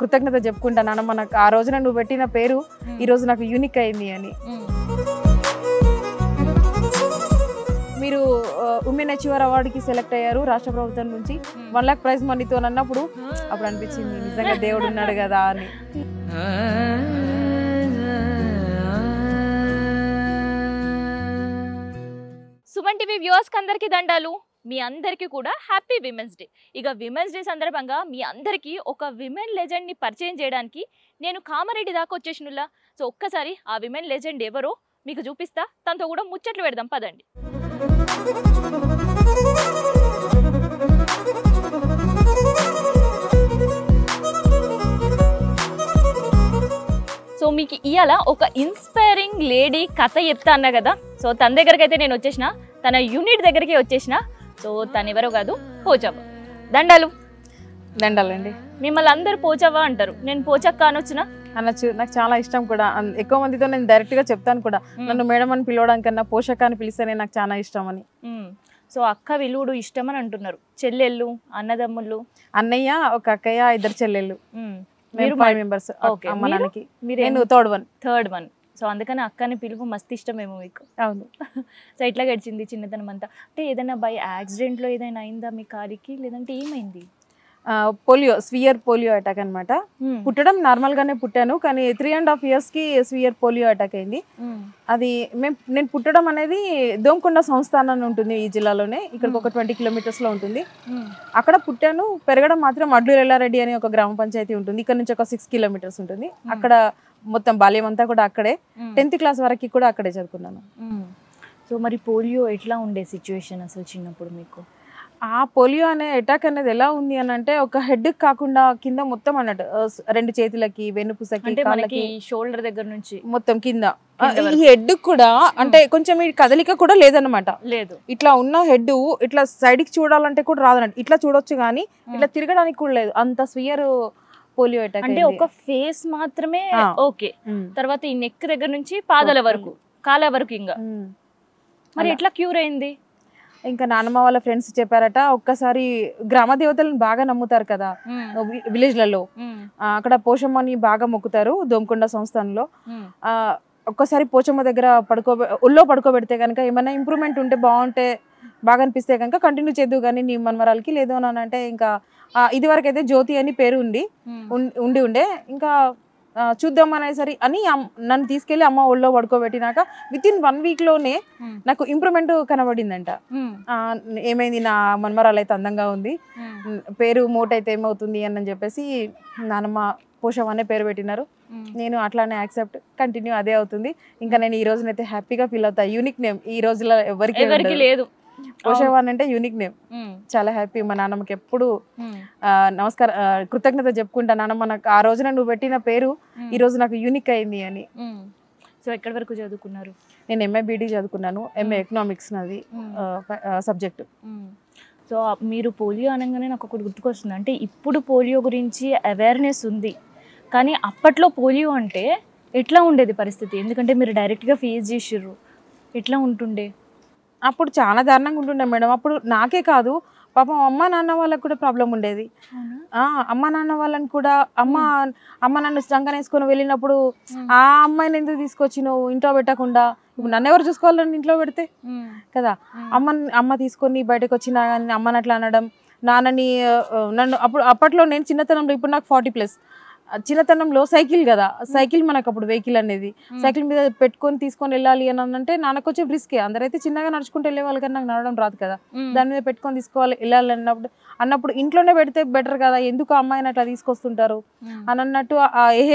కృతజ్ఞత చెప్పుకుంటాను నాన్న, మనకు ఆ రోజున నువ్వు పెట్టిన పేరు ఈ రోజు నాకు యూనిక్ అయింది అని. మీరు ఉమెన్ అచీవర్ అవార్డుకి సెలెక్ట్ అయ్యారు రాష్ట్ర ప్రభుత్వం నుంచి 1 లక్ష ప్రైజ్ మనీతో అన్నప్పుడు అప్పుడు అనిపించింది నిజంగా దేవుడు ఉన్నాడు కదా అని. సుమన్ టీవీ వ్యూవర్స్ కి అందరికీ దండాలు. మీ అందరికీ కూడా హ్యాపీ విమెన్స్ డే. ఇక విమెన్స్ డే సందర్భంగా మీ అందరికీ ఒక విమెన్ లెజెండ్ ని పరిచయం చేయడానికి నేను కామారెడ్డి దాకా వచ్చేసినులా. సో ఒక్కసారి ఆ విమెన్ లెజెండ్ ఎవరో మీకు చూపిస్తా, తనతో కూడా ముచ్చట్లు పెడదాం పదండి. సో మీకు ఇవాళ ఒక ఇన్స్పైరింగ్ లేడీ కథ చెప్తా అన్నా కదా. సో తన దగ్గరికి అయితే నేను వచ్చేసిన, తన యూనిట్ దగ్గరికి వచ్చేసిన. సో తను ఎవరో కాదు, పోచవ్వ. దండాలు. దండాలండి. మిమ్మల్ని అందరు పోచవ్వ అంటారు, నేను పోచక్క అనొచ్చునా? అనొచ్చు, నాకు చాలా ఇష్టం కూడా. ఎక్కువ మందితో నేను డైరెక్ట్ గా చెప్తాను కూడా, నన్ను మేడం అని పిలవడం కన్నా పోషక అని పిలిస్తేనే నాకు చాలా ఇష్టం అని. సో అక్క విలువడు ఇష్టం అని అంటున్నారు. చెల్లెళ్ళు, అన్నదమ్ముళ్ళు? అన్నయ్య, ఒక అక్కయ్య, 2 చెల్లెళ్ళు. మీరు 5 మెంబర్స్ అమ్మ నాన్నకి. నేను థర్డ్ వన్. సో అందుకని అక్కని పిలుపు మస్తు ఇష్టమేమో మీకు. అవును. సో ఎట్లా గడిచింది చిన్నతనం అంతా? అంటే ఏదైనా బై యాక్సిడెంట్ లో ఏదైనా అయిందా మీ కాలికి, లేదంటే ఏమైంది? స్వియర్ పోలియో అటాక్ అనమాట. పుట్టడం నార్మల్ గానే పుట్టాను, కానీ 3.5 years కి స్వియర్ పోలియో అటాక్ అయింది. అది నేను పుట్టడం అనేది దోమకొండ సంస్థానం అని ఉంటుంది ఈ జిల్లాలోనే, ఇక్కడికి ఒక 20 kilometers లో ఉంటుంది. అక్కడ పుట్టాను. పెరగడం మాత్రం అడ్లూరు ఎల్లారెడ్డి అని ఒక గ్రామ పంచాయతీ ఉంటుంది, ఇక్కడ నుంచి ఒక 6 kilometers ఉంటుంది. అక్కడ మొత్తం బాల్యం అంతా కూడా అక్కడే. 10th class వరకు కూడా అక్కడే చదువుకున్నాను. సో మరి పోలియో ఎట్లా ఉండే సిచ్యువేషన్ అసలు చిన్నప్పుడు మీకు? ఆ పోలియో అనే అటాక్ అనేది ఎలా ఉంది అని అంటే, ఒక హెడ్ కాకుండా కింద మొత్తం అన్నట్టు 2 చేతులకి, వెన్నుపూసకి, కాళ్ళకి, షోల్డర్ దగ్గర నుంచి మొత్తం కింద. ఈ హెడ్ కూడా అంటే కొంచెం ఈ కదలిక కూడా లేదన్నమాట. లేదు, ఇట్లా ఉన్న హెడ్ ఇట్లా సైడ్ కి చూడాలంటే కూడా రాదన్నట్టు. ఇట్లా చూడొచ్చు కానీ ఇట్లా తిరగడానికి కూడా లేదు. అంత స్వియర్ పోలియో అటాక్. అంటే ఒక ఫేస్ మాత్రమే ఓకే, తర్వాత ఈ నెక్ దగ్గర నుంచి పాదాల వరకు, కాళ్ళ వరకు. ఇంకా మరి ఎట్లా క్యూర్ అయింది? ఇంకా నాన్నమ్మ వాళ్ళ ఫ్రెండ్స్ చెప్పారట, ఒక్కసారి గ్రామ దేవతలను బాగా నమ్ముతారు కదా విలేజ్లలో, అక్కడ పోషమ్మని బాగా మొక్కుతారు దోమకొండ సంస్థానంలో. ఒక్కసారి పోచమ్మ దగ్గర ఒళ్ళో పడుకోబెడితే కనుక ఏమైనా ఇంప్రూవ్మెంట్ ఉంటే, బాగుంటే, బాగా అనిపిస్తే కనుక కంటిన్యూ చేద్దు కానీ నీ మనవరాలకి, లేదు అని అంటే ఇంకా ఇది వరకు అయితే జ్యోతి అని పేరు ఉండే ఇంకా చూద్దాం అనేసరి అని నన్ను తీసుకెళ్లి అమ్మ ఒళ్ళో పడుకోబెట్టినాక వితిన్ 1 week లోనే నాకు ఇంప్రూవ్మెంట్ కనబడిందంట. ఏమైంది, నా మనమరాలు అయితే అందంగా ఉంది, పేరు మోట్ అయితే ఏమవుతుంది అని చెప్పేసి నానమ్మ పోషం అనే పేరు పెట్టినారు. నేను అట్లానే యాక్సెప్ట్ కంటిన్యూ అదే అవుతుంది. ఇంకా నేను ఈ రోజునైతే హ్యాపీగా ఫీల్ అవుతా. యూనిక్ నేమ్ ఈ రోజులో ఎవరికి లేదు. పోషవాన్ అంటే యూనిక్ నేమ్. చాలా హ్యాపీ. మా నాన్నమ్మకి ఎప్పుడు నమస్కారం, కృతజ్ఞత చెప్పుకుంటా, నాన్నమ్మ నాకు ఆ రోజున నువ్వు పెట్టిన పేరు ఈ రోజు నాకు యూనిక్ అయింది అని. సో ఎక్కడి వరకు చదువుకున్నారు? నేను MA BD చదువుకున్నాను. MA ఎకనామిక్స్ నాది సబ్జెక్ట్. సో మీరు పోలియో అనగానే నాకు ఒకటి గుర్తుకొస్తుంది. అంటే ఇప్పుడు పోలియో గురించి అవేర్నెస్ ఉంది, కానీ అప్పట్లో పోలియో అంటే ఎట్లా ఉండేది పరిస్థితి? ఎందుకంటే మీరు డైరెక్ట్గా ఫేస్ చేసిర్రు, ఎట్లా ఉంటుండే? అప్పుడు చాలా దారుణంగా ఉంటుండే మేడం. అప్పుడు నాకే కాదు, పాపం అమ్మ నాన్న వాళ్ళకి కూడా ప్రాబ్లం ఉండేది. అమ్మ నాన్న వాళ్ళని కూడా అమ్మ నన్ను స్టంగన్ వేసుకొని వెళ్ళినప్పుడు ఆ అమ్మాయిని ఎందుకు తీసుకొచ్చి నువ్వు ఇంట్లో పెట్టకుండా, ఇప్పుడు నన్ను ఎవరు చూసుకోవాలని ఇంట్లో పెడితే కదా. అమ్మ తీసుకొని బయటకు వచ్చినా కానీ అమ్మని అట్లా అనడం, నాన్నని నన్ను అప్పట్లో నేను చిన్నతనంలో, ఇప్పుడు నాకు 40+, చిన్నతనంలో సైకిల్ కదా, సైకిల్ మనకు అప్పుడు వెహికల్ అనేది, సైకిల్ మీద పెట్టుకొని తీసుకొని వెళ్ళాలి అని అంటే నాన్నకు వచ్చే రిస్కే. అందరైతే చిన్నగా నడుచుకుంటూ వెళ్ళేవాళ్ళు కానీ నాకు నడవడం రాదు కదా, దాని మీద పెట్టుకొని వెళ్ళాలి అన్నప్పుడు ఇంట్లోనే పెడితే బెటర్ కదా, ఎందుకు అమ్మాయిని అట్లా తీసుకొస్తుంటారు అని అన్నట్టు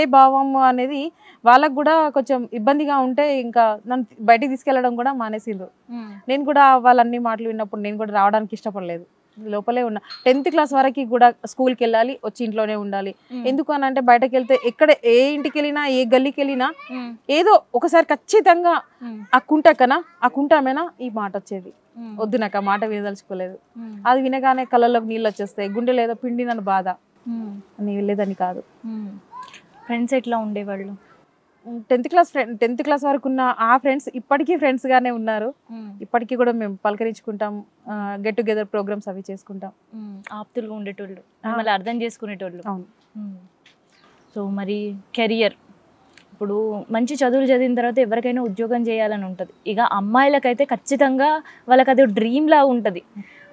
ఏ భావం అనేది వాళ్ళకు కూడా కొంచెం ఇబ్బందిగా ఉంటే ఇంకా నన్ను బయటికి తీసుకెళ్లడం కూడా మానేసిండ్రు. నేను కూడా వాళ్ళన్ని మాటలు విన్నప్పుడు నేను కూడా రావడానికి ఇష్టపడలేదు, లోపలే ఉన్నా. 10th class వరకు కూడా స్కూల్కి వెళ్ళాలి, వచ్చి ఇంట్లోనే ఉండాలి. ఎందుకు అని అంటే బయటకు వెళ్తే ఎక్కడ ఏ ఇంటికి వెళ్ళినా, ఏ గల్లీకి వెళ్ళినా ఏదో ఒకసారి ఖచ్చితంగా ఆ కుంటామేనా ఈ మాట వచ్చేది. వద్దు, నాకు ఆ మాట వినదలుచుకోలేదు. అది వినగానే కళ్ళలోకి నీళ్ళు వచ్చేస్తాయి, గుండెలో ఏదో పిండి నన్ను బాధ అని వెళ్ళేదని కాదు. ఫ్రెండ్స్ ఎట్లా ఉండేవాళ్ళు? టెన్త్ క్లాస్ వరకు ఉన్న ఆ ఫ్రెండ్స్ ఇప్పటికీ ఫ్రెండ్స్ గానే ఉన్నారు. ఇప్పటికీ కూడా మేము పలకరించుకుంటాం, గెట్ టుగెదర్ ప్రోగ్రామ్స్ అవి చేసుకుంటాం. ఆప్తులుగా ఉండేటోళ్ళు, మిమ్మల్ని అర్థం చేసుకునేటోళ్ళు. అవును. సో మరి కెరియర్, ఇప్పుడు మంచి చదువులు చదివిన తర్వాత ఎవరికైనా ఉద్యోగం చేయాలని ఉంటుంది. ఇక అమ్మాయిలకైతే ఖచ్చితంగా వాళ్ళకి అది డ్రీమ్ లా ఉంటుంది.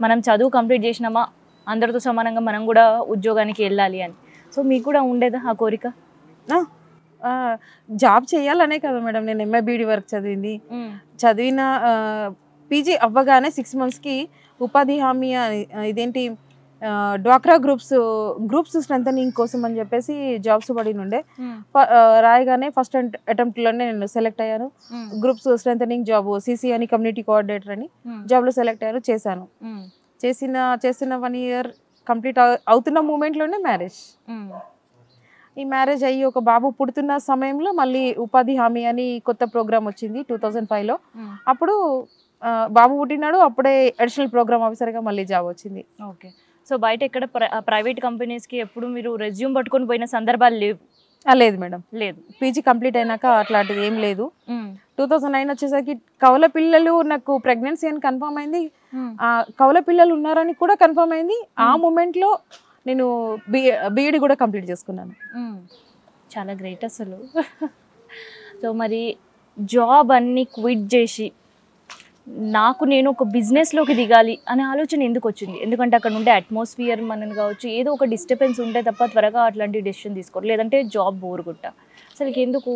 మనం చదువు కంప్లీట్ చేసినామా అందరితో సమానంగా మనం కూడా ఉద్యోగానికి వెళ్ళాలి అని. సో మీకు కూడా ఉండేదా ఆ కోరిక? జాబ్ చేయాలనే కదా మేడం నేను ఎంఏ బీడీ వరకు చదివిన పీజీ అవ్వగానే 6 monthsకి ఉపాధి హామీ ఇదేంటి డ్వాక్రా గ్రూప్స్ స్ట్రెంథనింగ్ కోసం అని చెప్పేసి జాబ్స్ పడి ఉండే. రాయగానే ఫస్ట్ అటెంప్ట్లోనే నేను సెలెక్ట్ అయ్యాను. గ్రూప్స్ స్ట్రెంథనింగ్ జాబ్ సిసి అని కమ్యూనిటీ కోఆర్డినేటర్ అని జాబ్లో సెలెక్ట్ అయ్యాను. చేసిన 1 year కంప్లీట్ అవుతున్న మూమెంట్లోనే మ్యారేజ్. ఈ మ్యారేజ్ అయ్యి ఒక బాబు పుడుతున్న సమయంలో మళ్ళీ ఉపాధి హామీ అని కొత్త ప్రోగ్రామ్ వచ్చింది 2005లో. అప్పుడు బాబు పుట్టినాడు, అప్పుడే అడిషనల్ ప్రోగ్రామ్ ఆఫీసర్గా మళ్ళీ జాబ్ వచ్చింది. ఓకే. సో బయట ఎక్కడ ప్రైవేట్ కంపెనీస్కి ఎప్పుడు మీరు రెజ్యూమ్ పట్టుకొని పోయిన సందర్భాలు లేవు? లేదు మేడం, లేదు. పీజీ కంప్లీట్ అయినాక అట్లాంటిది ఏం లేదు. 2009 వచ్చేసరికి కవల పిల్లలు నాకు ప్రెగ్నెన్సీ అని కన్ఫర్మ్ అయింది, కవల పిల్లలు ఉన్నారని కూడా కన్ఫర్మ్ అయింది. ఆ మూమెంట్లో నేను బీఈడి కూడా కంప్లీట్ చేసుకున్నాను. చాలా గ్రేట్ అసలు. సో మరి జాబ్ అన్ని క్విట్ చేసి నేను ఒక బిజినెస్లోకి దిగాలి అనే ఆలోచన ఎందుకు వచ్చింది? ఎందుకంటే అక్కడ ఉండే అట్మాస్ఫియర్ మనని కావచ్చు, ఏదో ఒక డిస్టర్బెన్స్ ఉంటే తప్ప త్వరగా అట్లాంటి డెసిషన్ తీసుకోరు, లేదంటే జాబ్ బోర్ కొట్ట. అసలు ఎందుకు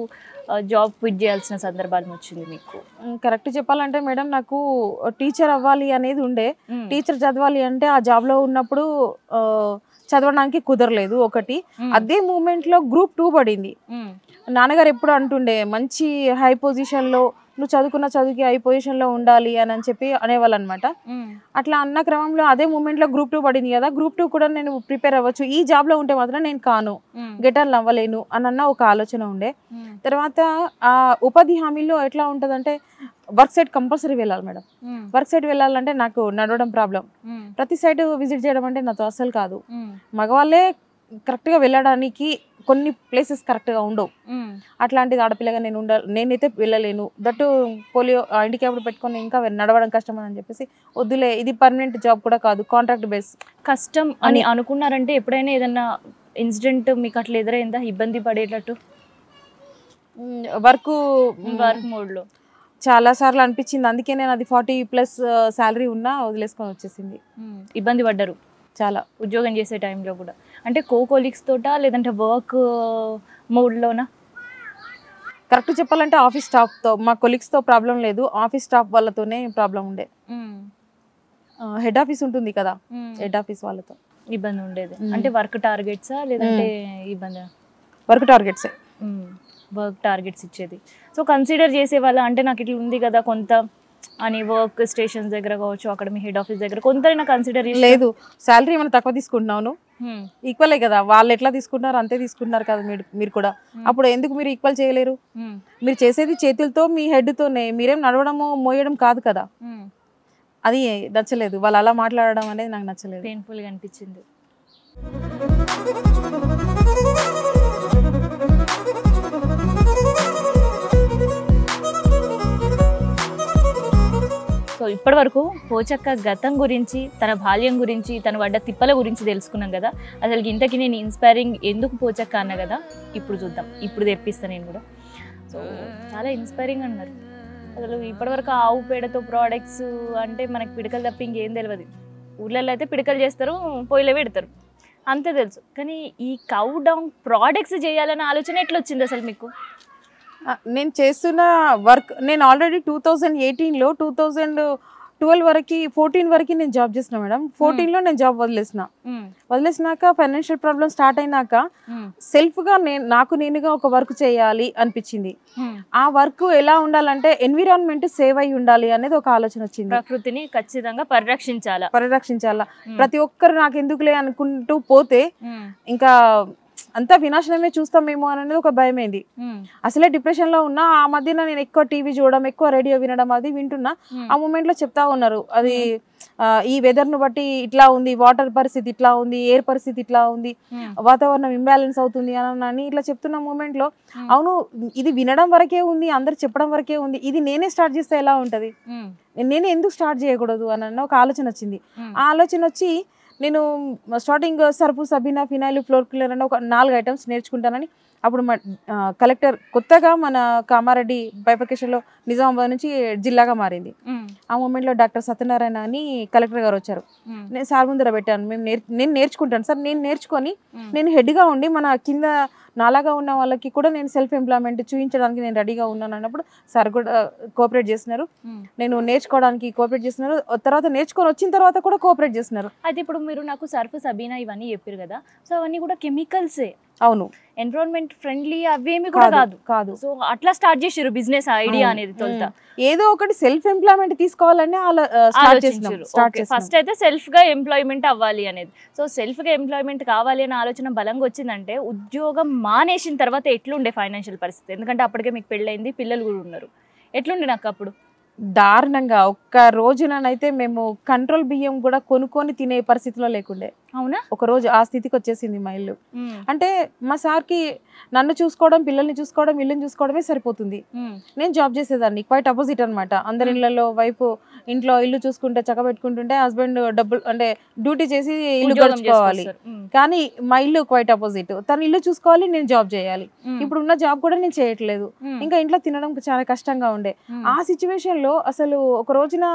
జాబ్ క్విట్ చేయాల్సిన సందర్భాలు వచ్చింది మీకు? కరెక్ట్ చెప్పాలంటే మేడం, నాకు టీచర్ అవ్వాలి అనేది ఉండే. టీచర్ చదవాలి అంటే ఆ జాబ్లో ఉన్నప్పుడు చదవడానికి కుదరలేదు ఒకటి. అదే మూమెంట్లో గ్రూప్ 2 పడింది. నాన్నగారు ఎప్పుడు అంటుండే మంచి హై పొజిషన్లో నువ్వు చదువుకున్న చదువుకి హై పొజిషన్లో ఉండాలి అని చెప్పి అనేవాళ్ళు అనమాట. అట్లా అన్న క్రమంలో అదే మూమెంట్లో గ్రూప్ 2 పడింది కదా, గ్రూప్ 2 కూడా నేను ప్రిపేర్ అవ్వచ్చు, ఈ జాబ్లో ఉంటే మాత్రం నేను కాను, గెటాన్ అవ్వలేను అన్న ఒక ఆలోచన ఉండే. తర్వాత ఆ ఉపాధి హామీలో ఎట్లా ఉంటుందంటే వర్క్ సైట్ కంపల్సరీ వెళ్ళాలి మేడం. వర్క్ సైట్ వెళ్ళాలంటే నాకు నడవడం ప్రాబ్లం, ప్రతి సైట్ విజిట్ చేయడం అంటే నాతో అస్సలు కాదు. మగవాళ్ళే కరెక్ట్గా వెళ్ళడానికి కొన్ని ప్లేసెస్ కరెక్ట్గా ఉండవు. అట్లాంటిది ఆడపిల్లగా నేనైతే వెళ్ళలేను. దట్టు పోలియో హ్యాండిక్యాప్డ్ పెట్టుకొని ఇంకా నడవడం కష్టం అని చెప్పేసి వద్దులే, ఇది పర్మనెంట్ జాబ్ కూడా కాదు, కాంట్రాక్ట్ బేస్. కష్టం అని అనుకున్నారంటే ఎప్పుడైనా ఏదన్నా ఇన్సిడెంట్ మీకు అట్లా ఎదురైందా ఇబ్బంది పడేటట్టు? వర్క్ మోడ్లో చాలా సార్లు అనిపించింది. అందుకే నేను అది 40+ శాలరీ ఉన్నా వదిలేసుకొని వచ్చేసింది. ఇబ్బంది పడ్డారు చాలా ఉద్యోగం చేసే టైంలో కూడా? అంటే కోలీగ్స్ తోట లేదంటే వర్క్ మోడ్లోనా? కరెక్ట్ చెప్పాలంటే ఆఫీస్ స్టాఫ్తో, మా కొలీగ్స్తో ప్రాబ్లం లేదు, ఆఫీస్ స్టాఫ్ వాళ్ళతోనే ప్రాబ్లం ఉండే. హెడ్ ఆఫీస్ ఉంటుంది కదా, హెడ్ ఆఫీస్ వాళ్ళతో ఇబ్బంది ఉండేది. అంటే వర్క్ టార్గెట్సా లేదంటే ఇబ్బంది? వర్క్ టార్గెట్సే. వర్క్ టార్గెట్స్ ఇచ్చేది. సో కన్సిడర్ చేసేవాళ్ళ అంటే నాకు ఇట్లా ఉంది కదా కొంత అని, వర్క్ స్టేషన్స్ దగ్గర కావచ్చు, అక్కడ మీ హెడ్ ఆఫీస్ దగ్గర కొంత కన్సిడర్ లేదు. శాలరీ ఏమైనా తక్కువ తీసుకుంటున్నాను, ఈక్వలే కదా, వాళ్ళు ఎట్లా తీసుకుంటున్నారు అంతే తీసుకుంటున్నారు కదా మీరు కూడా, అప్పుడు ఎందుకు మీరు ఈక్వల్ చేయలేరు? మీరు చేసేది చేతులతో మీ హెడ్తోనే, మీరేం నడవడము మోయడం కాదు కదా. అది నచ్చలేదు, వాళ్ళు అలా మాట్లాడడం అనేది నాకు నచ్చలేదు, పెయిన్ఫుల్గా అనిపించింది. సో ఇప్పటి వరకు పోచక్క గతం గురించి, తన బాల్యం గురించి, తను పడ్డ తిప్పల గురించి తెలుసుకున్నాం కదా. అసలు ఇంతకీ నేను ఇన్స్పైరింగ్ ఎందుకు పోచక్క అన్న కదా, ఇప్పుడు చూద్దాం, ఇప్పుడు తెప్పిస్తాను నేను కూడా. సో చాలా ఇన్స్పైరింగ్ అన్నారు. అసలు ఇప్పటివరకు ఆవు పేడతో ప్రోడక్ట్స్ అంటే మనకి పిడకలు తప్ప ఇంకేం తెలియదు. ఊర్లలో అయితే పిడకలు చేస్తారు, పొయ్యిలో పెడతారు, అంతే తెలుసు. కానీ ఈ కౌ డౌన్ ప్రోడక్ట్స్ చేయాలనే ఆలోచన ఎట్లా వచ్చింది అసలు మీకు? నేను చేస్తున్న వర్క్, నేను ఆల్రెడీ 2018లో 2012 వరకు 14 వరకు నేను జాబ్ చేసిన మేడం. 14లో నేను జాబ్ వదిలేసినాక ఫైనాన్షియల్ ప్రాబ్లమ్ స్టార్ట్ అయినాక సెల్ఫ్గా నాకు నేనుగా ఒక వర్క్ చేయాలి అనిపించింది. ఆ వర్క్ ఎలా ఉండాలంటే ఎన్విరాన్మెంట్ సేవ్ అయి ఉండాలి అనేది ఒక ఆలోచన వచ్చింది. ప్రకృతిని ఖచ్చితంగా పరిరక్షించాలా. ప్రతి ఒక్కరు నాకు ఎందుకులే అనుకుంటూ పోతే ఇంకా అంతా వినాశనమే చూస్తామేమో అనేది ఒక భయమైంది. అసలే డిప్రెషన్ లో ఉన్నా, ఆ మధ్యన నేను ఎక్కువ టీవీ చూడడం, ఎక్కువ రేడియో వినడం అది వింటున్నా. ఆ మూమెంట్ లో చెప్తా ఉన్నారు, అది ఈ వెదర్ ను బట్టి ఇట్లా ఉంది, వాటర్ పరిస్థితి ఇట్లా ఉంది, ఎయిర్ పరిస్థితి ఇట్లా ఉంది, వాతావరణం ఇంబ్యాలెన్స్ అవుతుంది అని ఇట్లా చెప్తున్న మూమెంట్ లో అవును ఇది వినడం వరకే ఉంది, అందరు చెప్పడం వరకే ఉంది, ఇది నేనే స్టార్ట్ చేస్తే ఎలా ఉంటది, నేనే ఎందుకు స్టార్ట్ చేయకూడదు అని ఒక ఆలోచన వచ్చింది. ఆ ఆలోచన వచ్చి నేను starting Surf, Sabena, phenyl, floor cleaner అని ఒక 4 ఐటమ్స్ నేర్చుకుంటానని అప్పుడు కలెక్టర్ కొత్తగా మన కామారెడ్డి బైఫర్కేషన్లో నిజామాబాద్ నుంచి జిల్లాగా మారింది. ఆ మూమెంట్లో డాక్టర్ సత్యనారాయణ అని కలెక్టర్ గారు వచ్చారు. నేను సార్ ముందర పెట్టాను, నేను నేర్చుకుంటాను సార్, నేను నేర్చుకొని నేను హెడ్గా ఉండి మన కింద నాలాగా ఉన్న వాళ్ళకి కూడా నేను సెల్ఫ్ ఎంప్లాయ్మెంట్ చూపించడానికి నేను రెడీగా ఉన్నాను అన్నప్పుడు సార్ కూడా కోఆపరేట్ చేస్తున్నారు, నేను నేర్చుకోవడానికి కోఆపరేట్ చేస్తున్నారు, తర్వాత నేర్చుకొని వచ్చిన తర్వాత కూడా కోఆపరేట్ చేస్తున్నారు. అయితే ఇప్పుడు మీరు నాకు సర్ఫ్, సబీనా ఇవన్నీ చెప్పారు కదా, సో అవన్నీ కూడా కెమికల్సే. అవును, ఎన్విరాన్మెంట్ ఫ్రెండ్లీ అవేమి కూడా కాదు. సో అట్లా స్టార్ట్ చేసారు బిజినెస్ ఐడియా అనేది. తొలుత ఏదో ఒకటి సెల్ఫ్ ఎంప్లాయ్మెంట్ తీసుకోవాలని ఫస్ట్ అయితే సెల్ఫ్ గా ఎంప్లాయ్మెంట్ అవ్వాలి అనేది. సో సెల్ఫ్ గా ఎంప్లాయ్మెంట్ కావాలి అనే ఆలోచన బలంగా వచ్చిందంటే ఉద్యోగం మానేసిన తర్వాత ఎట్లుండే ఫైనాన్షియల్ పరిస్థితి? ఎందుకంటే అప్పటికే మీకు పెళ్ళైంది, పిల్లలు కూడా ఉన్నారు. ఎట్లుండే నాకు అప్పుడు? దారుణంగా. ఒక్క రోజునైతే మేము కంట్రోల్ బియ్యం కూడా కొనుక్కొని తినే పరిస్థితిలో లేకుండే. అవునా? ఒక రోజు ఆ స్థితికి వచ్చేసింది మా ఇల్లు. అంటే మా సార్కి నన్ను చూసుకోవడం, పిల్లల్ని చూసుకోవడం, ఇల్లుని చూసుకోవడమే సరిపోతుంది. నేను జాబ్ చేసేదాన్ని, క్వైట్ అపోజిట్ అనమాట. అందరి ఇళ్లలో వైఫ్ ఇంట్లో ఇల్లు చూసుకుంటే చక్కబెట్టుకుంటుంటే హస్బెండ్ డబ్బులు అంటే డ్యూటీ చేసి ఇల్లు గడుచుకోవాలి. కానీ మా ఇల్లు క్వైట్ అపోజిట్. తను ఇల్లు చూసుకోవాలి, నేను జాబ్ చేయాలి. ఇప్పుడు ఉన్న జాబ్ కూడా నేను చేయట్లేదు. ఇంకా ఇంట్లో తినడం చాలా కష్టంగా ఉండే. ఆ సిచ్యువేషన్ లో అసలు ఒక రోజున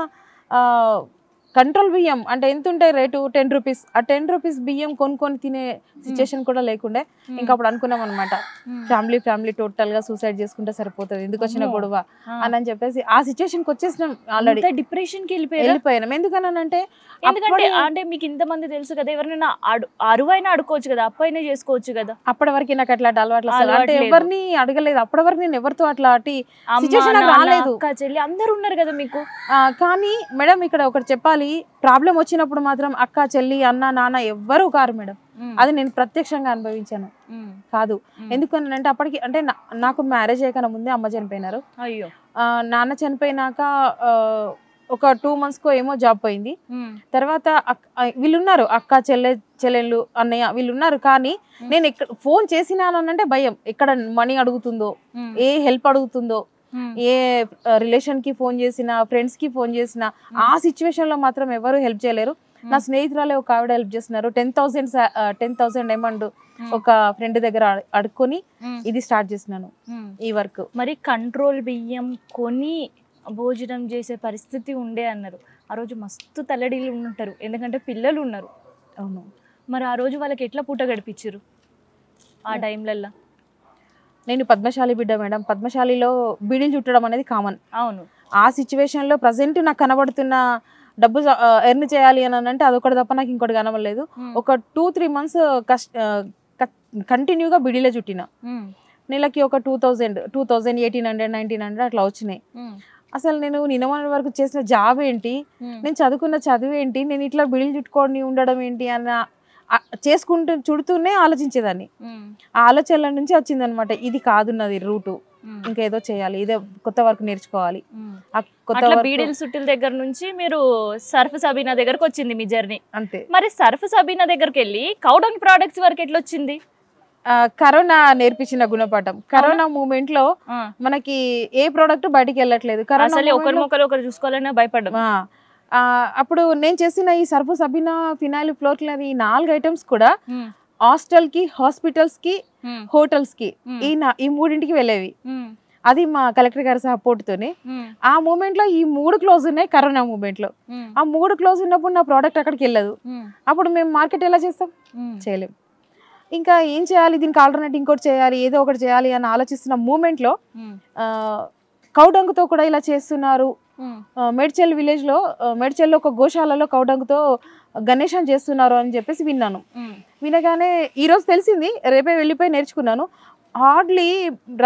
కంట్రోల్ బియ్యం అంటే ఎంత ఉంటాయి రేటు, 10 రూపీస్. ఆ 10 రూపీస్ బియ్యం కొనుక్కొని తినే సిచ్యువేషన్ కూడా లేకుండే. ఇంకా అప్పుడు అనుకున్నాం అనమాట, ఫ్యామిలీ టోటల్ గా సూసైడ్ చేసుకుంటే సరిపోతుంది, ఎందుకు వచ్చిన గొడవ అని చెప్పేసి ఆ సిచ్యువేషన్ కి వచ్చేసినాం. ఆల్రెడీ డిప్రెషన్ కి వెళ్ళిపోయినాం. ఎందుకంటే అంటే మీకు ఇంతమంది తెలుసు కదా, ఎవరినైనా అరువైనా అడుకోవచ్చు కదా, అప్పైనా చేసుకోవచ్చు కదా. అప్పటి వరకు నాకు అట్లా అలవాట్లు అంటే ఎవరిని అడగలేదు. అప్పటి వరకు నేను ఎవరితో అట్లా సిచ్యువేషన్ రాలేదు. చెల్లి అందరు ఉన్నారు కదా మీకు. కానీ మేడం ఇక్కడ ఒకటి చెప్పాలి, ప్రాబ్లం వచ్చినప్పుడు మాత్రం అక్క, చెల్లి, అన్న, నాన్న ఎవ్వరూ కారు మేడం. అది నేను ప్రత్యక్షంగా అనుభవించాను. కాదు ఎందుకనంటే అప్పటికి అంటే నాకు మ్యారేజ్ అయ్యాక ముందే అమ్మ చనిపోయినారు. అయ్యో. నాన్న చనిపోయినాక ఒక 2 months ఏమో జాబ్ పోయింది. తర్వాత వీళ్ళున్నారు, అక్క, చెల్లెళ్ళు, అన్నయ్య వీళ్ళున్నారు. కానీ నేను ఎక్కడ ఫోన్ చేసినానంటే భయం, ఎక్కడ మనీ అడుగుతుందో, ఏ హెల్ప్ అడుగుతుందో, ఏ రిలేషన్ కి ఫోన్ చేసినా, ఫ్రెండ్స్ కి ఫోన్ చేసినా ఆ సిచ్యువేషన్ లో మాత్రం ఎవరు హెల్ప్ చేయలేరు. నా స్నేహితురాలే ఒక ఆవిడ హెల్ప్ చేస్తున్నారు. 10,000 అమౌంట్ ఒక ఫ్రెండ్ దగ్గర అడుక్కొని ఇది స్టార్ట్ చేసినాను ఈ వర్క్. మరి కంట్రోల్ బియ్యం కొని భోజనం చేసే పరిస్థితి ఉండే అన్నారు. ఆ రోజు మస్తు తల్లడిల్లు ఉంటారు, ఎందుకంటే పిల్లలు ఉన్నారు. అవును. మరి ఆ రోజు వాళ్ళకి ఎట్లా పూట గడిపించారు ఆ టైంలల్లో? నేను పద్మశాలి బిడ్డ మేడం. పద్మశాలిలో బీడీలు చుట్టడం అనేది కామన్. అవును. ఆ సిచ్యువేషన్ లో ప్రజెంట్ నాకు కనబడుతున్న డబ్బు ఎర్న్ చేయాలి అని అంటే అదొకటి తప్ప నాకు ఇంకోటి కనబడలేదు. ఒక 2-3 months కంటిన్యూగా బీడీలే చుట్టిన. నెలకి ఒక 2,000, 1,800, 1,900 అట్లా వచ్చినాయి. అసలు నేను నిన్న వరకు చేసిన జాబ్ ఏంటి, నేను చదువుకున్న చదువు ఏంటి, నేను ఇట్లా బిడీలు చుట్టుకొని ఉండడం ఏంటి అన్న చేసుకుంటూ చుడుతూనే ఆలోచించేదాన్ని. ఆ ఆలోచనల నుంచి వచ్చిందనమాట, ఇది కాదున్నది రూటు, ఇంకేదో చేయాలి, ఇదే కొత్త వర్క్ నేర్చుకోవాలి. బీడీల సుట్టిల దగ్గర నుంచి మీరు సర్ఫ్ సబీనా దగ్గరకు వచ్చింది మీ జర్నీ. అంతే. మరి సర్ఫ్ సబీనా దగ్గరికి వెళ్ళి కౌడంగ్ ప్రొడక్ట్స్ వరకు ఎట్లా వచ్చింది? కరోనా నేర్పించిన గుణపాఠం. కరోనా మూమెంట్ లో మనకి ఏ ప్రోడక్ట్ బయటికి వెళ్ళట్లేదు. ఒకరు చూసుకోవాలనే భయపడ్డాం. అప్పుడు నేను చేసిన ఈ Surf, Sabena, phenyl, floor cleaner ఈ 4 ఐటమ్స్ కూడా హాస్టల్ కి, హాస్పిటల్స్ కి, హోటల్స్ కి ఈ 3 వెళ్ళేవి. అది మా కలెక్టర్ గారి సపోర్ట్ తోనే. ఆ మూమెంట్ లో ఈ 3 క్లోజ్ ఉన్నాయి. కరోనా మూమెంట్ లో ఆ 3 క్లోజ్ ఉన్నప్పుడు నా ప్రోడక్ట్ అక్కడికి వెళ్ళదు. అప్పుడు మేము మార్కెట్ ఎలా చేస్తాం? చేయలేం. ఇంకా ఏం చేయాలి, దీనికి ఆల్టర్నేట్ ఇంకోటి చేయాలి, ఏదో ఒకటి చేయాలి అని ఆలోచిస్తున్న మూమెంట్ లో కౌడంగుతో కూడా ఇలా చేస్తున్నారు. మేడ్చల్ విలేజ్ లో, మేడ్చల్లో ఒక గోశాలలో కౌడంగుతో గణేశం చేస్తున్నారు అని చెప్పేసి విన్నాను. వినగానే ఈరోజు తెలిసింది, రేపే వెళ్ళిపోయి నేర్చుకున్నాను. హార్డ్లీ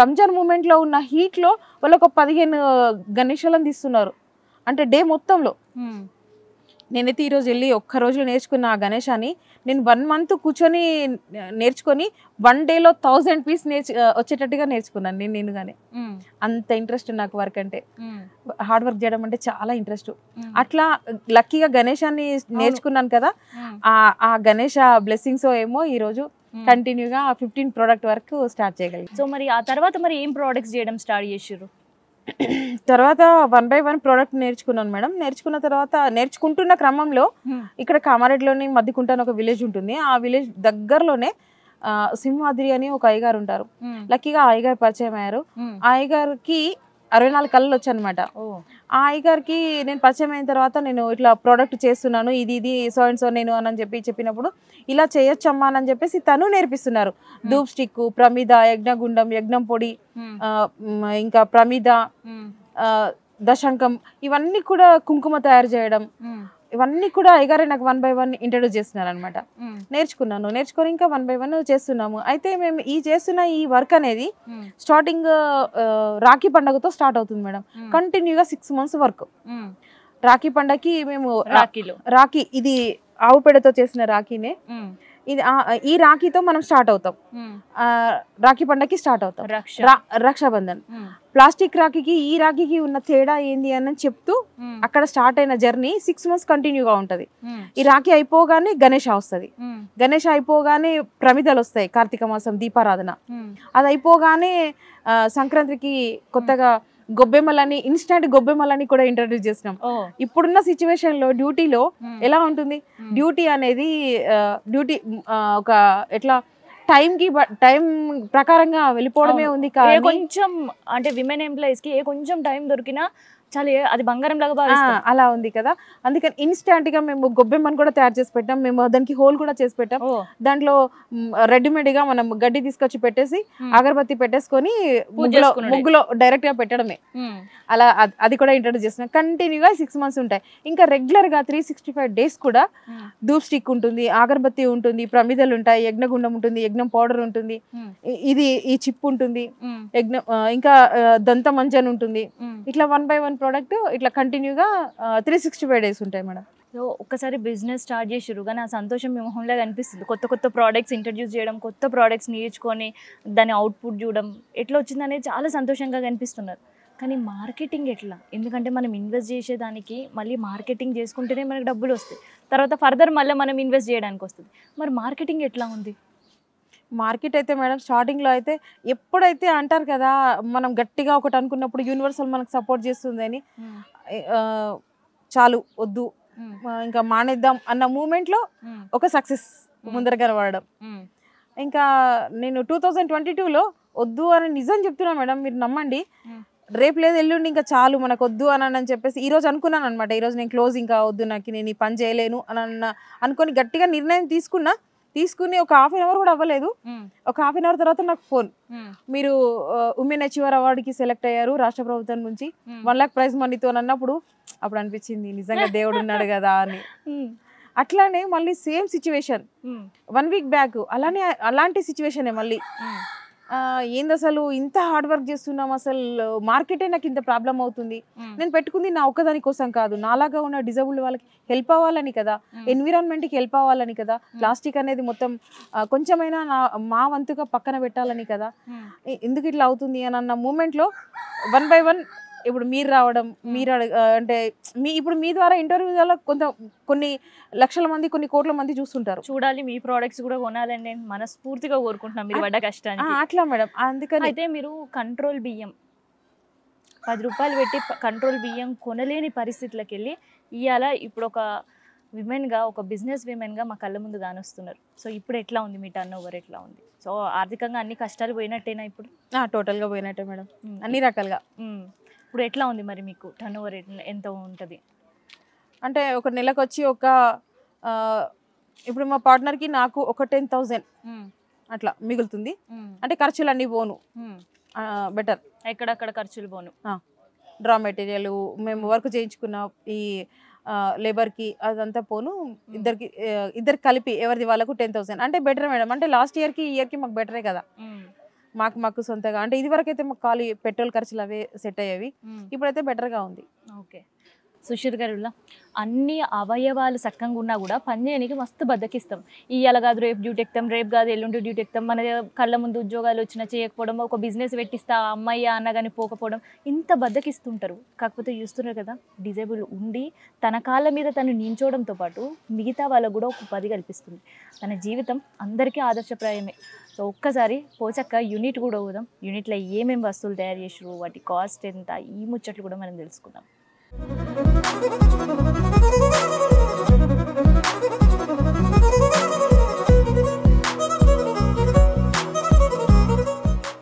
రంజాన్ మూమెంట్ లో ఉన్న హీట్ లో వాళ్ళు ఒక 15 గణేశాలను తీస్తున్నారు. అంటే డే మొత్తంలో నేనైతే ఈరోజు వెళ్ళి ఒక్క రోజులో నేర్చుకున్న ఆ గణేశాన్ని నేను 1 month కూర్చొని నేర్చుకొని 1 dayలో 1000 పీస్ వచ్చేటట్టుగా నేర్చుకున్నాను నేనుగానే. అంత ఇంట్రెస్ట్ నాకు వర్క్ అంటే, హార్డ్ వర్క్ చేయడం అంటే చాలా ఇంట్రెస్ట్. అట్లా లక్కీగా గణేశాన్ని నేర్చుకున్నాను కదా, ఆ గణేష బ్లెస్సింగ్స్ ఏమో ఈరోజు కంటిన్యూగా 15 ప్రోడక్ట్ వరకు స్టార్ట్ చేయగలిగాను. సో మరి ఆ తర్వాత మరి ఏం ప్రోడక్ట్స్ చేయడం స్టార్ట్ చేసారు? తర్వాత 1 by 1 ప్రోడక్ట్ నేర్చుకున్నాను మేడం. నేర్చుకున్న తర్వాత నేర్చుకుంటున్న క్రమంలో ఇక్కడ కామారెడ్డిలోని మధ్యకుంట అని ఒక విలేజ్ ఉంటుంది. ఆ విలేజ్ దగ్గరలోనే సింహాద్రి అని ఒక అయ్యగారు ఉంటారు. లక్కీగా ఆ అయ్యగారు పరిచయం అయ్యారు. ఆ అయ్యగారికి 64 కళ్ళు వచ్చానమాట. ఆ అయ్యగారికి నేను పరిచయం అయిన తర్వాత నేను ఇట్లా ప్రోడక్ట్ చేస్తున్నాను, ఇది సో అండ్ సో నేను అని చెప్పినప్పుడు ఇలా చేయొచ్చమ్మా అని చెప్పేసి తను నేర్పిస్తున్నారు. ధూప్ స్టిక్, ప్రమిద, యజ్ఞగుండం, యజ్ఞం పొడి, ఇంకా ప్రమిద, దశంకం, ఇవన్నీ కూడా కుంకుమ తయారు చేయడం, ఇవన్నీ కూడా అయ్యగారే నాకు 1 by 1 ఇంట్రడ్యూస్ చేస్తున్నారు అనమాట. నేర్చుకొని ఇంకా 1 by 1 చేస్తున్నాము. అయితే మేము చేస్తున్న ఈ వర్క్ అనేది స్టార్టింగ్ రాఖీ పండుగతో స్టార్ట్ అవుతుంది మేడం. కంటిన్యూగా 6 months వర్క్. రాఖీ పండగకి మేము రాఖీ ఇది ఆవు పేడతో చేసిన రాఖీనే, ఇది ఈ రాఖీతో మనం స్టార్ట్ అవుతాం. రాఖీ పండగకి స్టార్ట్ అవుతాం. రక్షాబంధన్. ప్లాస్టిక్ రాఖీకి ఈ రాఖీకి ఉన్న తేడా ఏంది అని చెప్తూ అక్కడ స్టార్ట్ అయిన జర్నీ 6 months కంటిన్యూగా ఉంటది. ఈ రాఖీ అయిపోగానే గణేష వస్తుంది. గణేష అయిపోగానే ప్రమిదలు వస్తాయి, కార్తీక మాసం దీపారాధన. అది అయిపోగానే సంక్రాంతికి కొత్తగా గొబ్బెమ్మలని, ఇన్స్టెంట్ గొబ్బెమ్మలని కూడా ఇంట్రడ్యూస్ చేసినాం. ఇప్పుడున్న సిచ్యువేషన్ లో డ్యూటీలో ఎలా ఉంటుంది, డ్యూటీ అనేది ఒక ఎట్లా టైం ప్రకారంగా వెళ్ళిపోవడమే ఉంది. కొంచెం అంటే విమెన్ ఎంప్లాయీస్ కి కొంచెం టైం దొరికినా చాలా అది బంగారం లాగా భావిస్తాం, అలా ఉంది కదా. అందుకని ఇన్స్టాంట్ గా మేము గొబ్బెమ్మని కూడా తయారు చేసి పెట్టాం. మేము దానికి హోల్ కూడా చేసి పెట్టాం. దాంట్లో రెడీమేడ్ గా మనం గడ్డి తీసుకొచ్చి పెట్టేసి అగరబత్తి పెట్టేసుకొని ముగ్గులో డైరెక్ట్ గా పెట్టడమే. అలా అది కూడా ఇంట్రడ్యూస్ చేస్తున్నాం. కంటిన్యూగా 6 months ఉంటాయి. ఇంకా రెగ్యులర్ గా 365 days కూడా ధూప్ స్టిక్ ఉంటుంది, అగరబత్తి ఉంటుంది, ప్రమిదలు ఉంటాయి, యజ్ఞగుండం ఉంటుంది, యజ్ఞం పౌడర్ ఉంటుంది, ఈ చిప్ ఉంటుంది, యజ్ఞం ఇంకా దంత మంజన్ ఉంటుంది. ఇట్లా 1 by 1 ప్రోడక్ట్ ఇట్లా కంటిన్యూగా 365 days ఉంటాయి మేడం. సో ఒక్కసారి బిజినెస్ స్టార్ట్ చేసారు కానీ ఆ సంతోషం మీ మొహంలో కనిపిస్తుంది. కొత్త ప్రోడక్ట్స్ ఇంట్రడ్యూస్ చేయడం, కొత్త ప్రోడక్ట్స్ నేర్చుకొని దాని అవుట్పుట్ చూడడం ఎట్లా వచ్చిందనేది చాలా సంతోషంగా కనిపిస్తున్నారు. కానీ మార్కెటింగ్ ఎట్లా? ఎందుకంటే మనం ఇన్వెస్ట్ చేసేదానికి మళ్ళీ మార్కెటింగ్ చేసుకుంటేనే మనకు డబ్బులు వస్తాయి, తర్వాత ఫర్దర్ మళ్ళీ మనం ఇన్వెస్ట్ చేయడానికి వస్తుంది. మరి మార్కెటింగ్ ఎట్లా ఉంది? మార్కెట్ అయితే మేడం స్టార్టింగ్లో అయితే ఎప్పుడైతే అంటారు కదా, మనం గట్టిగా ఒకటి అనుకున్నప్పుడు యూనివర్సల్ మనకు సపోర్ట్ చేస్తుంది అని, చాలు వద్దు ఇంకా మానేద్దాం అన్న మూమెంట్లో ఒక సక్సెస్ ముందర కనబడడం. ఇంకా నేను 2022లో వద్దు అని నిజం చెప్తున్నా మేడం, మీరు నమ్మండి. రేపు లేదు ఎల్లుండి ఇంకా చాలు మనకు వద్దు అని చెప్పేసి ఈరోజు అనుకున్నాను అనమాట. ఈరోజు నేను క్లోజ్, ఇంకా వద్దు, నాకు నేను ఈ పని చేయలేను అని అనుకొని గట్టిగా నిర్ణయం తీసుకుని ఒక 1/2 hour కూడా అవ్వలేదు. ఒక 1/2 hour తర్వాత నాకు ఫోన్, మీరు ఉమెన్ అచీవర్ అవార్డుకి సెలెక్ట్ అయ్యారు రాష్ట్ర ప్రభుత్వం నుంచి 1 lakh ప్రైజ్ మనీతో అన్నప్పుడు అప్పుడు అనిపించింది నిజంగా దేవుడు ఉన్నాడు కదా అని. అట్లానే మళ్ళీ సేమ్ సిచ్యువేషన్ 1 week బ్యాక్ అలాంటి సిచ్యువేషనే మళ్ళీ. ఏంది అసలు ఇంత హార్డ్ వర్క్ చేస్తున్నాం, అసలు మార్కెటే నాకు ఇంత ప్రాబ్లం అవుతుంది. నేను పెట్టుకుంది నా ఒక్కదాని కోసం కాదు, నాలాగా ఉన్న డిజబుల్డ్ వాళ్ళకి హెల్ప్ అవ్వాలని కదా, ఎన్విరాన్మెంట్కి హెల్ప్ అవ్వాలని కదా, ప్లాస్టిక్ అనేది మొత్తం కొంచెమైనా మా వంతుగా పక్కన పెట్టాలని కదా. ఎందుకు ఇట్లా అవుతుంది అని అన్న మూమెంట్లో 1 by 1 ఇప్పుడు మీరు రావడం, మీరు అంటే ఇప్పుడు మీ ద్వారా ఇంటర్వ్యూలో కొన్ని లక్షల మంది, కొన్ని కోట్ల మంది చూస్తుంటారు. చూడాలి మీ ప్రోడక్ట్స్ కూడా కొనాలని నేను మనస్ఫూర్తిగా కోరుకుంటున్నాను మీరు పడ్డ కష్టానికి. అట్లా మేడం. అందుకని అయితే మీరు కంట్రోల్ బియ్యం 10 రూపాయలు పెట్టి కంట్రోల్ బియ్యం కొనలేని పరిస్థితులకు వెళ్ళి ఇవాళ ఇప్పుడు ఒక విమెన్గా, ఒక బిజినెస్ విమెన్గా మా కళ్ళ ముందు కానొస్తున్నారు. సో ఇప్పుడు ఎట్లా ఉంది మీ టర్న్ ఓవర్, ఎట్లా ఉంది? సో ఆర్థికంగా అన్ని కష్టాలు పోయినట్టేనా ఇప్పుడు? టోటల్గా పోయినట్టే మేడం, అన్ని రకాలుగా. ఇప్పుడు ఎట్లా ఉంది మరి మీకు టర్న్ ఓవర్ ఎంత ఉంటుంది? అంటే ఒక నెలకు వచ్చి ఇప్పుడు మా పార్ట్నర్కి నాకు ఒక 10,000 అట్లా మిగులుతుంది. అంటే ఖర్చులు అన్నీ పోను, బెటర్. ఎక్కడక్కడ ఖర్చులు పోను, డ్రా మెటీరియల్ మేము వర్క్ చేయించుకున్న ఈ లేబర్కి అదంతా పోను. ఇద్దరికి కలిపి ఎవరిది వాళ్ళకు 10,000 అంటే బెటర్ మేడం. అంటే లాస్ట్ ఇయర్కి ఈ ఇయర్కి మాకు బెటరే కదా. మాకు సొంతగా అంటే ఇది వరకు అయితే మాకు ఖాళీ పెట్రోల్ ఖర్చులు అవే సెట్ అయ్యేవి, ఇప్పుడైతే బెటర్గా ఉంది. ఓకే. సుశీర్ గారులా అన్ని అవయవాలు సక్కంగా ఉన్నా కూడా పని చేయడానికి మస్తు బద్దకిస్తాం. ఇవాళ కాదు రేపు డ్యూటీ ఎక్కుతాం, రేపు కాదు ఎల్లుండి డ్యూటీ ఎక్కుతాం, మన కళ్ళ ముందు ఉద్యోగాలు వచ్చినా చేయకపోవడం, ఒక బిజినెస్ పెట్టిస్తా అమ్మాయి అన్న కానీ పోకపోవడం, ఇంత బద్దకిస్తుంటారు. కాకపోతే చూస్తున్నారు కదా, డిజేబుల్ ఉండి తన కాళ్ళ మీద తను నించోవడంతో పాటు మిగతా వాళ్ళకు కూడా ఒక ఉపాధి కల్పిస్తుంది. తన జీవితం అందరికీ ఆదర్శప్రాయమే. సో ఒక్కసారి పోచక్క యూనిట్ కూడా పోదాం. యూనిట్లో ఏమేమి వస్తువులు తయారు చేసారు, వాటి కాస్ట్ ఎంత, ఈ ముచ్చట్లు కూడా మనం తెలుసుకుందాం.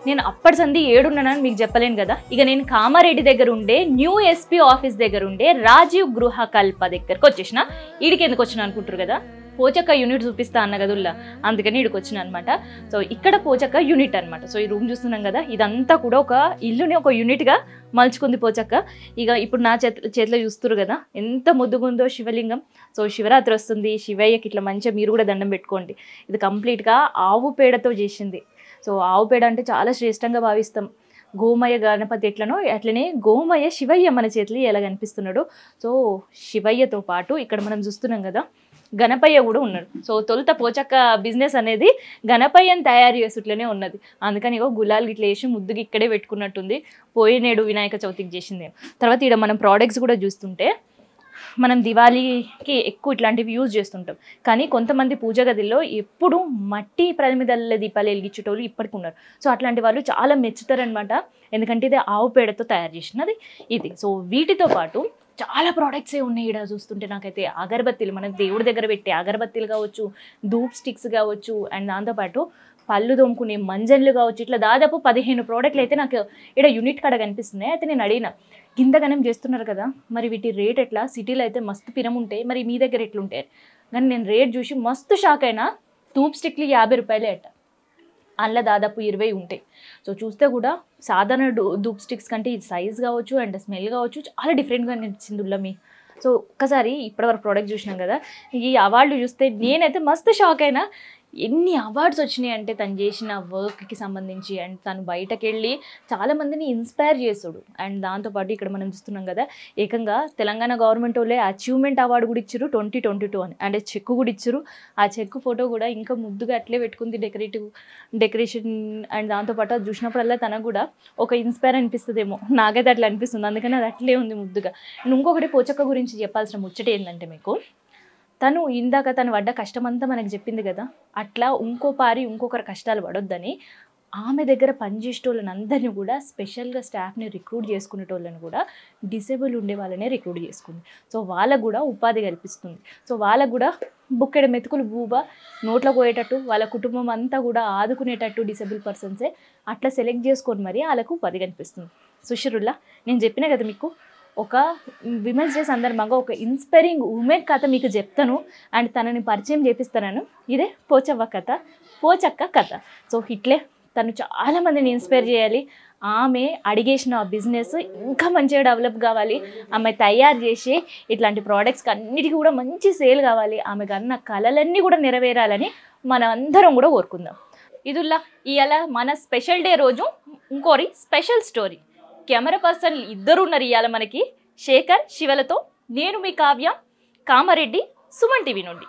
నేను అప్పటి సంది ఏడున్నానని మీకు చెప్పలేను కదా. ఇక నేను కామారెడ్డి దగ్గర ఉండే న్యూ ఎస్పీ ఆఫీస్ దగ్గర ఉండే రాజీవ్ గృహ కల్ప దగ్గరకు వచ్చేసిన. ఈడికి ఎందుకు వచ్చిన అనుకుంటారు కదా, పోచక్క యూనిట్ చూపిస్తా అన్న కదుల్లా, అందుకని ఇక్కడికి వచ్చిన అనమాట. సో ఇక్కడ పోచక్క యూనిట్ అనమాట. సో ఈ రూమ్ చూస్తున్నాం కదా, ఇదంతా కూడా ఒక ఇల్లుని ఒక యూనిట్గా మలుచుకుంది పోచక్క. ఇక ఇప్పుడు నా చేతిలో చూస్తున్నారు కదా ఎంత ముద్దుగుందో శివలింగం. సో శివరాత్రి వస్తుంది, శివయ్యకి ఇట్లా మంచిగా మీరు కూడా దండం పెట్టుకోండి. ఇది కంప్లీట్గా ఆవు పేడతో చేసింది. సో ఆవు పేడ అంటే చాలా శ్రేష్టంగా భావిస్తాం. గోమయ గణపతి ఎట్లనో అట్లనే గోమయ శివయ్య మన చేతిలో ఎలా కనిపిస్తున్నాడు. సో శివయ్యతో పాటు ఇక్కడ మనం చూస్తున్నాం కదా గణపయ్య కూడా ఉన్నాడు. సో తొలుత పోచక్క బిజినెస్ అనేది గణపయ్యని తయారు చేసేట్లనే ఉన్నది. అందుకని ఇగో గులాల్ గిట్ల వేసి ముద్దుకి ఇక్కడే పెట్టుకున్నట్టుంది. పోయినేడు వినాయక చవితికి చేసింది. తర్వాత ఇక్కడ మనం ప్రోడక్ట్స్ కూడా చూస్తుంటే మనం దివాళీకి ఎక్కువ ఇట్లాంటివి యూజ్ చేస్తుంటాం. కానీ కొంతమంది పూజ గదిలో ఎప్పుడు మట్టి ప్రమిదల దీపాలు వెలిగించేటోళ్ళు ఇప్పటికి ఉన్నారు. సో అట్లాంటి వాళ్ళు చాలా మెచ్చుతారనమాట. ఎందుకంటే ఇది ఆవు పేడతో తయారు చేసినది ఇది. సో వీటితో పాటు చాలా ప్రోడక్ట్సే ఉన్నాయి ఇక్కడ చూస్తుంటే. నాకైతే అగరబత్తీలు, మన దేవుడి దగ్గర పెట్టే అగరబత్తీలు కావచ్చు, ధూప్ స్టిక్స్ కావచ్చు, అండ్ దాంతోపాటు పళ్ళు తోముకునే మంజన్లు కావచ్చు, ఇట్లా దాదాపు 15 ప్రోడక్ట్లు అయితే నాకు ఇక్కడ యూనిట్ కాడ కనిపిస్తున్నాయి. అయితే నేను అడిగిన గింతగనం చేస్తున్నారు కదా, మరి వీటి రేట్ ఎట్లా? సిటీలో అయితే మస్తు పిరం ఉంటాయి, మరి మీ దగ్గర ఎట్లుంటాయి? కానీ నేను రేట్ చూసి మస్తు షాక్ అయినా. ధూప్ స్టిక్లు 50 రూపాయలే అట్ట, అందులో దాదాపు 20 ఉంటాయి. సో చూస్తే కూడా సాధారణ ధూప్ స్టిక్స్ కంటే ఇది సైజ్ కావచ్చు అండ్ స్మెల్ కావచ్చు చాలా డిఫరెంట్గా అనిపించింది ఉల్లమి. సో ఒక్కసారి ఇప్పటివరకు ప్రోడక్ట్ చూసినాం కదా, ఈ అవార్డులు చూస్తే నేనైతే మస్తు షాక్ అయినా. ఎన్ని అవార్డ్స్ వచ్చినాయి అంటే తను చేసిన వర్క్కి సంబంధించి. అండ్ తను బయటకు వెళ్ళి చాలామందిని ఇన్స్పైర్ చేస్తాడు. అండ్ దాంతోపాటు ఇక్కడ మనం చూస్తున్నాం కదా, ఏకంగా తెలంగాణ గవర్నమెంట్ వాళ్ళే అచీవ్మెంట్ అవార్డు కూడా ఇచ్చారు 2022 అని. అంటే చెక్కు కూడా ఇచ్చారు. ఆ చెక్కు ఫోటో కూడా ఇంకా ముద్దుగా అట్లే పెట్టుకుంది, డెకరేషన్. అండ్ దాంతోపాటు అది చూసినప్పుడల్లా తనకు కూడా ఒక ఇన్స్పైర్ అనిపిస్తుందేమో, నాకైతే అట్లా అనిపిస్తుంది. అందుకని అది అట్లే ఉంది ముద్దుగా. ఇంకొకటి పోచక్క గురించి చెప్పాల్సిన ముచ్చట ఏంటంటే, మీకు తను ఇందాక తను పడ్డ కష్టమంతా మనకు చెప్పింది కదా, అట్లా ఇంకొకరి కష్టాలు పడొద్దని ఆమె దగ్గర పనిచేసేటోళ్ళని అందరినీ కూడా స్పెషల్గా స్టాఫ్ని రిక్రూట్ చేసుకునేటోళ్ళని కూడా డిసేబుల్ ఉండే వాళ్ళనే రిక్రూట్ చేసుకుంది. సో వాళ్ళకు కూడా ఉపాధి కల్పిస్తుంది. సో వాళ్ళకు కూడా బుక్కెడ మెతుకులు బూబా నోట్లో పోయేటట్టు, వాళ్ళ కుటుంబం అంతా కూడా ఆదుకునేటట్టు డిసేబుల్ పర్సన్సే అట్లా సెలెక్ట్ చేసుకొని మరి వాళ్ళకు ఉపాధి కనిపిస్తుంది. సుశీరుల్లా నేను చెప్పిన కదా మీకు, ఒక విమెన్స్ డే సందర్భంగా ఒక ఇన్స్పైరింగ్ ఉమెన్ కథ మీకు చెప్తాను. అండ్ తనని పరిచయం చేపిస్తాను. ఇదే పోచక్క కథ. సో ఇట్లే తను చాలామందిని ఇన్స్పైర్ చేయాలి. ఆమె అడిగేసిన బిజినెస్ ఇంకా మంచిగా డెవలప్ కావాలి. ఆమె తయారు చేసి ఇట్లాంటి ప్రోడక్ట్స్కి అన్నిటికీ కూడా మంచి సేల్ కావాలి. ఆమెకు అన్న కళలన్నీ కూడా నెరవేరాలని మనం అందరం కూడా కోరుకుందాం. ఇదిలా ఇవాళ మన స్పెషల్ డే రోజు ఇంకోరి స్పెషల్ స్టోరీ. కెమెరా పర్సన్ ఇద్దరు ఉన్నారు ఇవాళ మనకి, శేఖర్ శివలతో. నేను మీ కావ్య, కామారెడ్డి, సుమన్ టీవీ నుండి.